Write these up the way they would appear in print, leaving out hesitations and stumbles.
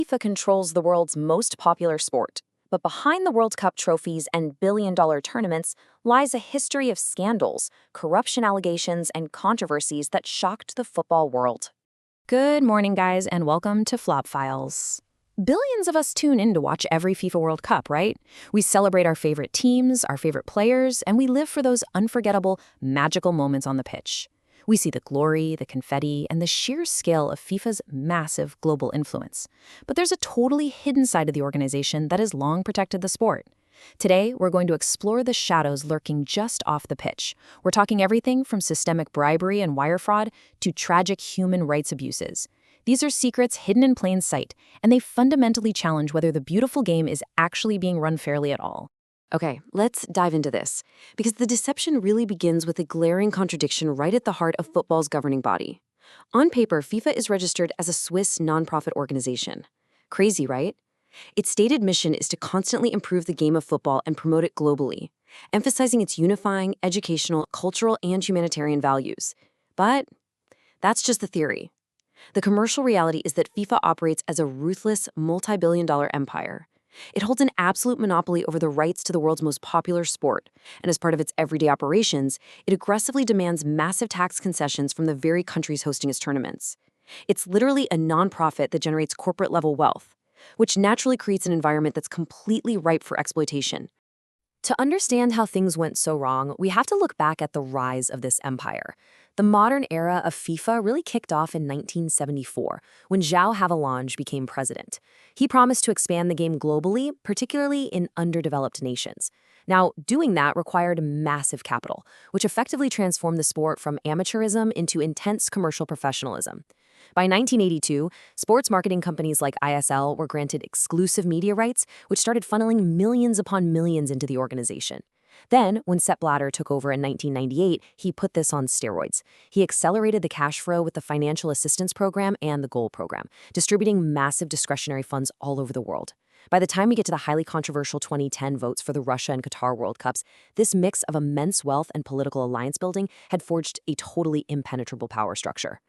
FIFA controls the world's most popular sport. But behind the World Cup trophies and billion-dollar tournaments lies a history of scandals, corruption allegations, and controversies that shocked the football world. Good morning, guys, and welcome to Flop Files. Billions of us tune in to watch every FIFA World Cup, right? We celebrate our favorite teams, our favorite players, and we live for those unforgettable, magical moments on the pitch. We see the glory, the confetti, and the sheer scale of FIFA's massive global influence. But there's a totally hidden side of the organization that has long protected the sport. Today, we're going to explore the shadows lurking just off the pitch. We're talking everything from systemic bribery and wire fraud to tragic human rights abuses. These are secrets hidden in plain sight, and they fundamentally challenge whether the beautiful game is actually being run fairly at all. Okay, let's dive into this, because the deception really begins with a glaring contradiction right at the heart of football's governing body. On paper, FIFA is registered as a Swiss nonprofit organization. Crazy, right? Its stated mission is to constantly improve the game of football and promote it globally, emphasizing its unifying, educational, cultural, and humanitarian values. But that's just the theory. The commercial reality is that FIFA operates as a ruthless, multi-billion-dollar empire. It holds an absolute monopoly over the rights to the world's most popular sport, and as part of its everyday operations, it aggressively demands massive tax concessions from the very countries hosting its tournaments. It's literally a nonprofit that generates corporate-level wealth, which naturally creates an environment that's completely ripe for exploitation. To understand how things went so wrong, we have to look back at the rise of this empire. The modern era of FIFA really kicked off in 1974, when João Havelange became president. He promised to expand the game globally, particularly in underdeveloped nations. Now, doing that required massive capital, which effectively transformed the sport from amateurism into intense commercial professionalism. By 1982, sports marketing companies like ISL were granted exclusive media rights, which started funneling millions upon millions into the organization. Then, when Sepp Blatter took over in 1998, he put this on steroids. He accelerated the cash flow with the Financial Assistance Program and the Goal Program, distributing massive discretionary funds all over the world. By the time we get to the highly controversial 2010 votes for the Russia and Qatar World Cups, this mix of immense wealth and political alliance building had forged a totally impenetrable power structure.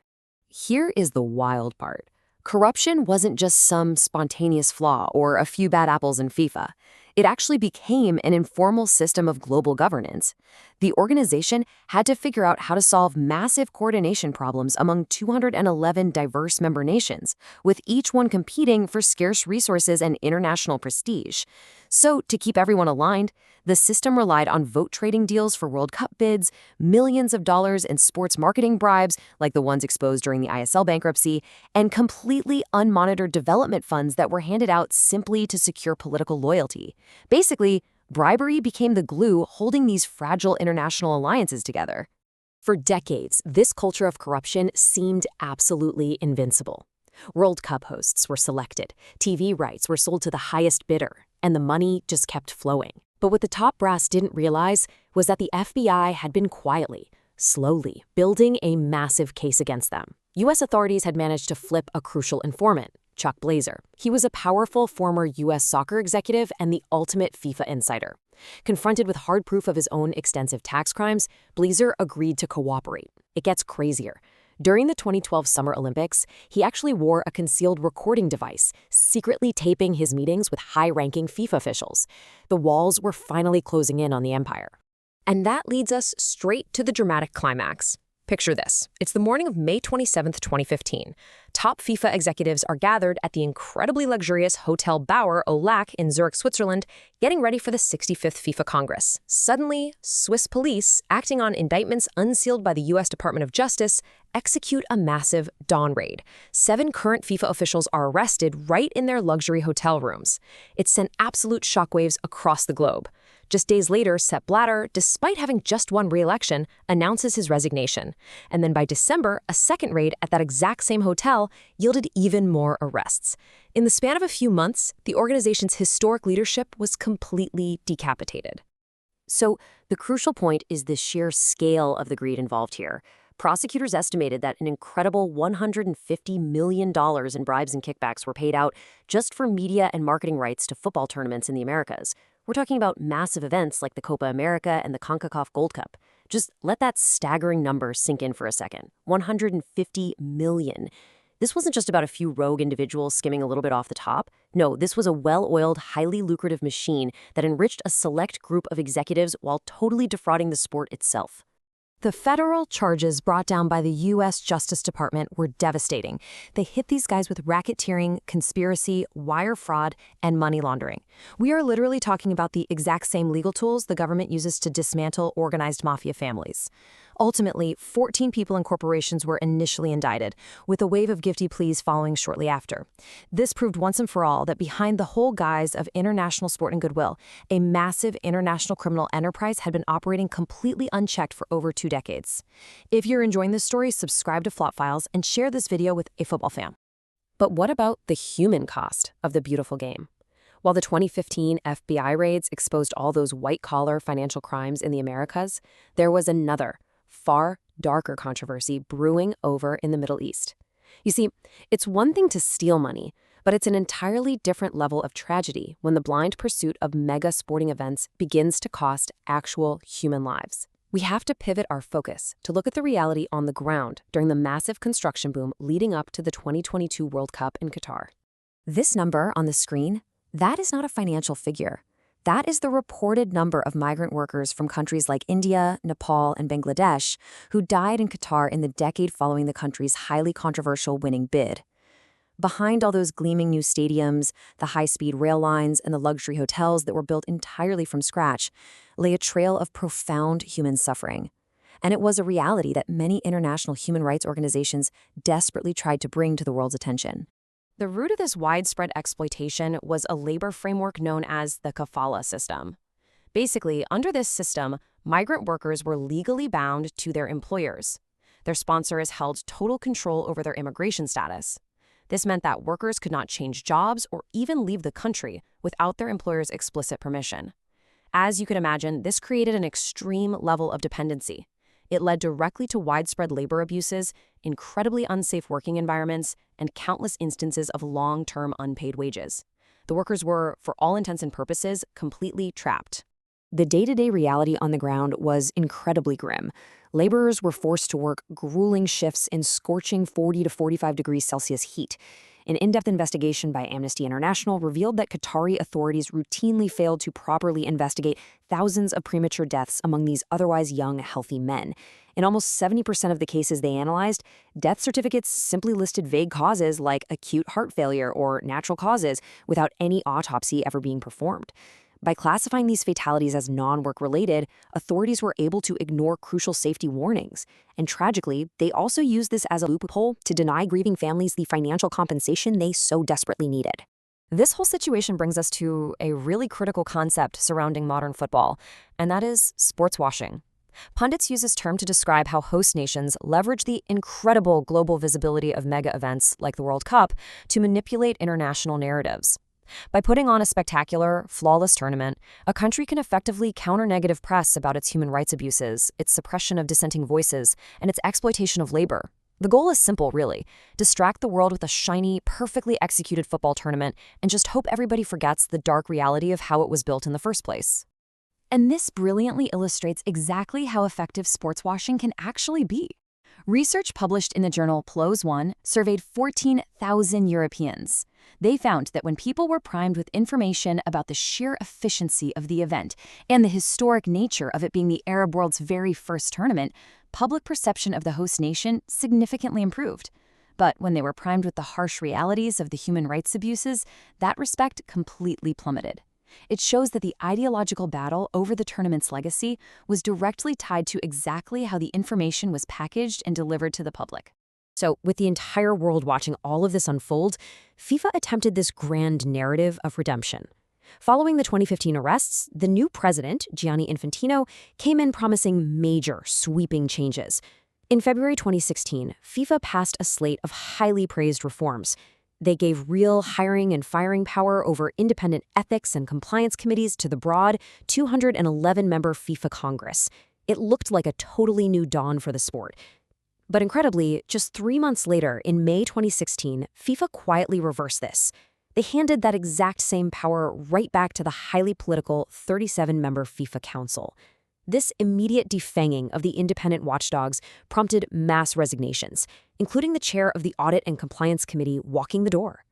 Here is the wild part. Corruption wasn't just some spontaneous flaw or a few bad apples in FIFA. It actually became an informal system of global governance. The organization had to figure out how to solve massive coordination problems among 211 diverse member nations, with each one competing for scarce resources and international prestige. So, to keep everyone aligned, the system relied on vote trading deals for World Cup bids, millions of dollars in sports marketing bribes, like the ones exposed during the ISL bankruptcy, and completely unmonitored development funds that were handed out simply to secure political loyalty. Basically, bribery became the glue holding these fragile international alliances together. For decades, this culture of corruption seemed absolutely invincible. World Cup hosts were selected, TV rights were sold to the highest bidder, and the money just kept flowing. But what the top brass didn't realize was that the FBI had been quietly, slowly, building a massive case against them. U.S. authorities had managed to flip a crucial informant, Chuck Blazer. He was a powerful former U.S. soccer executive and the ultimate FIFA insider. Confronted with hard proof of his own extensive tax crimes, Blazer agreed to cooperate. It gets crazier. During the 2012 Summer Olympics, he actually wore a concealed recording device, secretly taping his meetings with high-ranking FIFA officials. The walls were finally closing in on the empire. And that leads us straight to the dramatic climax. Picture this. It's the morning of May 27, 2015. Top FIFA executives are gathered at the incredibly luxurious Hotel Bauer au Lac in Zurich, Switzerland, getting ready for the 65th FIFA Congress. Suddenly, Swiss police, acting on indictments unsealed by the U.S. Department of Justice, execute a massive dawn raid. 7 current FIFA officials are arrested right in their luxury hotel rooms. It sent absolute shockwaves across the globe. Just days later, Sepp Blatter, despite having just won re-election, announces his resignation. And then by December, a second raid at that exact same hotel yielded even more arrests. In the span of a few months, the organization's historic leadership was completely decapitated. So the crucial point is the sheer scale of the greed involved here. Prosecutors estimated that an incredible $150 million in bribes and kickbacks were paid out just for media and marketing rights to football tournaments in the Americas. We're talking about massive events like the Copa America and the CONCACAF Gold Cup. Just let that staggering number sink in for a second. $150 million. This wasn't just about a few rogue individuals skimming a little bit off the top. No, this was a well-oiled, highly lucrative machine that enriched a select group of executives while totally defrauding the sport itself. The federal charges brought down by the U.S. Justice Department were devastating. They hit these guys with racketeering, conspiracy, wire fraud, and money laundering. We are literally talking about the exact same legal tools the government uses to dismantle organized mafia families. Ultimately, 14 people and corporations were initially indicted, with a wave of guilty pleas following shortly after. This proved once and for all that behind the whole guise of international sport and goodwill, a massive international criminal enterprise had been operating completely unchecked for over 2 decades. If you're enjoying this story, subscribe to Flop Files and share this video with a football fan. But what about the human cost of the beautiful game? While the 2015 FBI raids exposed all those white-collar financial crimes in the Americas, there was another, far darker controversy brewing over in the Middle East. You see, it's one thing to steal money, but it's an entirely different level of tragedy when the blind pursuit of mega sporting events begins to cost actual human lives. We have to pivot our focus to look at the reality on the ground during the massive construction boom leading up to the 2022 World Cup in Qatar. This number on the screen, that is not a financial figure. That is the reported number of migrant workers from countries like India, Nepal, and Bangladesh who died in Qatar in the decade following the country's highly controversial winning bid. Behind all those gleaming new stadiums, the high-speed rail lines, and the luxury hotels that were built entirely from scratch, lay a trail of profound human suffering. And it was a reality that many international human rights organizations desperately tried to bring to the world's attention. The root of this widespread exploitation was a labor framework known as the kafala system. Basically, under this system, migrant workers were legally bound to their employers. Their sponsors held total control over their immigration status. This meant that workers could not change jobs or even leave the country without their employer's explicit permission. As you could imagine, this created an extreme level of dependency. It led directly to widespread labor abuses, incredibly unsafe working environments, and countless instances of long-term unpaid wages. The workers were, for all intents and purposes, completely trapped. The day-to-day reality on the ground was incredibly grim. Laborers were forced to work grueling shifts in scorching 40 to 45 degrees Celsius heat. An in-depth investigation by Amnesty International revealed that Qatari authorities routinely failed to properly investigate thousands of premature deaths among these otherwise young, healthy men. In almost 70% of the cases they analyzed, death certificates simply listed vague causes like acute heart failure or natural causes without any autopsy ever being performed. By classifying these fatalities as non-work related, authorities were able to ignore crucial safety warnings. And tragically, they also used this as a loophole to deny grieving families the financial compensation they so desperately needed. This whole situation brings us to a really critical concept surrounding modern football, and that is sports washing. Pundits use this term to describe how host nations leverage the incredible global visibility of mega events like the World Cup to manipulate international narratives. By putting on a spectacular, flawless tournament, a country can effectively counter negative press about its human rights abuses, its suppression of dissenting voices, and its exploitation of labor. The goal is simple, really. Distract the world with a shiny, perfectly executed football tournament and just hope everybody forgets the dark reality of how it was built in the first place. And this brilliantly illustrates exactly how effective sports washing can actually be. Research published in the journal PLOS One surveyed 14,000 Europeans. They found that when people were primed with information about the sheer efficiency of the event and the historic nature of it being the Arab world's very first tournament, public perception of the host nation significantly improved. But when they were primed with the harsh realities of the human rights abuses, that respect completely plummeted. It shows that the ideological battle over the tournament's legacy was directly tied to exactly how the information was packaged and delivered to the public. So, with the entire world watching all of this unfold, FIFA attempted this grand narrative of redemption. Following the 2015 arrests, the new president, Gianni Infantino, came in promising major, sweeping changes. In February 2016, FIFA passed a slate of highly praised reforms. They gave real hiring and firing power over independent ethics and compliance committees to the broad 211-member FIFA Congress. It looked like a totally new dawn for the sport. But incredibly, just 3 months later, in May 2016, FIFA quietly reversed this. They handed that exact same power right back to the highly political 37-member FIFA Council. This immediate defanging of the independent watchdogs prompted mass resignations, including the chair of the Audit and Compliance Committee walking the door.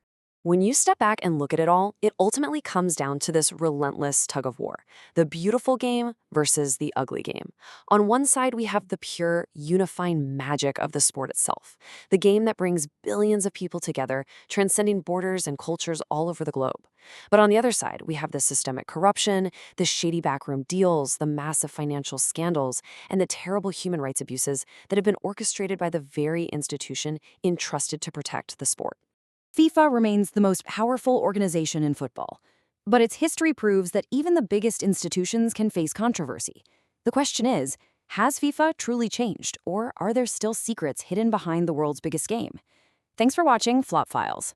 When you step back and look at it all, it ultimately comes down to this relentless tug of war, the beautiful game versus the ugly game. On one side, we have the pure, unifying magic of the sport itself, the game that brings billions of people together, transcending borders and cultures all over the globe. But on the other side, we have the systemic corruption, the shady backroom deals, the massive financial scandals, and the terrible human rights abuses that have been orchestrated by the very institution entrusted to protect the sport. FIFA remains the most powerful organization in football, but its history proves that even the biggest institutions can face controversy. The question is, has FIFA truly changed, or are there still secrets hidden behind the world's biggest game? Thanks for watching Flop Files.